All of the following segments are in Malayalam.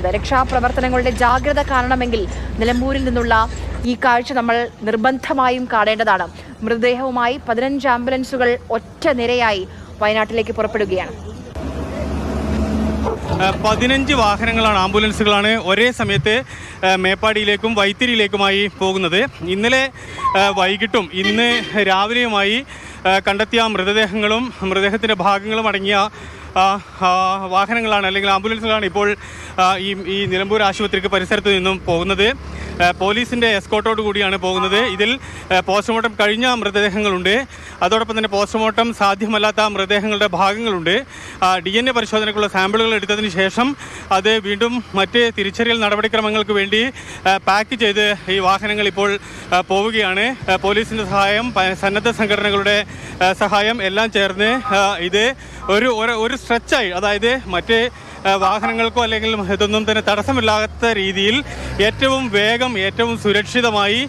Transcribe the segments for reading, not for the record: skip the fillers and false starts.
പുറപ്പെടുവിച്ചത്. രക്ഷാപ്രവർത്തനങ്ങളുടെ ജാഗ്രത കാണണമെങ്കിൽ നിലമ്പൂരിൽ നിന്നുള്ള ഈ കാഴ്ച നമ്മൾ നിർബന്ധമായും കാണേണ്ടതാണ്. മൃതദേഹവുമായി 15 ആംബുലൻസുകൾ ഒറ്റ നിരയായി വയനാട്ടിലേക്ക് പുറപ്പെടുകയാണ്. 15 വാഹനങ്ങളാണ്, ആംബുലൻസുകളാണ് ഒരേ സമയത്ത് മേപ്പാടിയിലേക്കും വൈത്തിരിയിലേക്കുമായി പോകുന്നത്. ഇന്നലെ വൈകിട്ടും ഇന്ന് രാവിലെയുമായി കണ്ടെത്തിയ മൃതദേഹത്തിൻ്റെ ഭാഗങ്ങളും അടങ്ങിയ വാഹനങ്ങളാണ് അല്ലെങ്കിൽ ആംബുലൻസുകളാണ് ഇപ്പോൾ ഈ നിലമ്പൂർ ആശുപത്രിക്ക് പരിസരത്ത് നിന്നും പോകുന്നത്. പോലീസിൻ്റെ എസ്കോർട്ടോട് കൂടിയാണ് പോകുന്നത്. ഇതിൽ പോസ്റ്റ്മോർട്ടം കഴിഞ്ഞ മൃതദേഹങ്ങളുണ്ട്, അതോടൊപ്പം തന്നെ പോസ്റ്റ്മോർട്ടം സാധ്യമല്ലാത്ത മൃതദേഹങ്ങളുടെ ഭാഗങ്ങളുണ്ട്. DNA പരിശോധനയ്ക്കുള്ള സാമ്പിളുകൾ എടുത്തതിന് ശേഷം അത് വീണ്ടും മറ്റ് തിരിച്ചറിയൽ നടപടിക്രമങ്ങൾക്ക് വേണ്ടി പാക്ക് ചെയ്ത് ഈ വാഹനങ്ങൾ ഇപ്പോൾ പോവുകയാണ്. പോലീസിൻ്റെ സഹായം, സന്നദ്ധ സംഘടനകളുടെ സഹായം എല്ലാം ചേർന്ന് ഇത് ഒരു സ്ട്രെച്ചായി, അതായത് മറ്റ് വാഹനങ്ങൾക്കോ അല്ലെങ്കിൽ ഇതൊന്നും തന്നെ തടസ്സമില്ലാത്ത രീതിയിൽ ഏറ്റവും വേഗം ഏറ്റവും സുരക്ഷിതമായി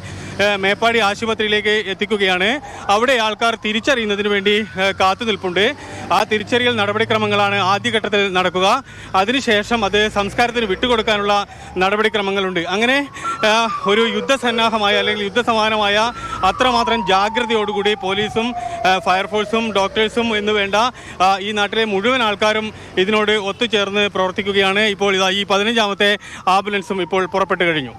മേപ്പാടി ആശുപത്രിയിലേക്ക് എത്തിക്കുകയാണ്. അവിടെ ആൾക്കാർ തിരിച്ചറിയുന്നതിന് വേണ്ടി കാത്തുനിൽപ്പുണ്ട്. ആ തിരിച്ചറിയൽ നടപടിക്രമങ്ങളാണ് ആദ്യഘട്ടത്തിൽ നടക്കുക. അതിനുശേഷം അത് സംസ്കാരത്തിന് വിട്ടുകൊടുക്കാനുള്ള നടപടിക്രമങ്ങളുണ്ട്. അങ്ങനെ ഒരു യുദ്ധസന്നാഹമായ അല്ലെങ്കിൽ യുദ്ധസമാനമായ അത്രമാത്രം ജാഗ്രതയോടുകൂടി പോലീസും ഫയർഫോഴ്സും ഡോക്ടേഴ്സും എന്നുവേണ്ട ഈ നാട്ടിലെ മുഴുവൻ ആൾക്കാരും ഇതിനോട് ഒത്തുചേർന്ന് പ്രവർത്തിക്കുകയാണ്. ഇപ്പോൾ ഈ 15ാമത്തെ ആംബുലൻസും ഇപ്പോൾ പുറപ്പെട്ടു കഴിഞ്ഞു.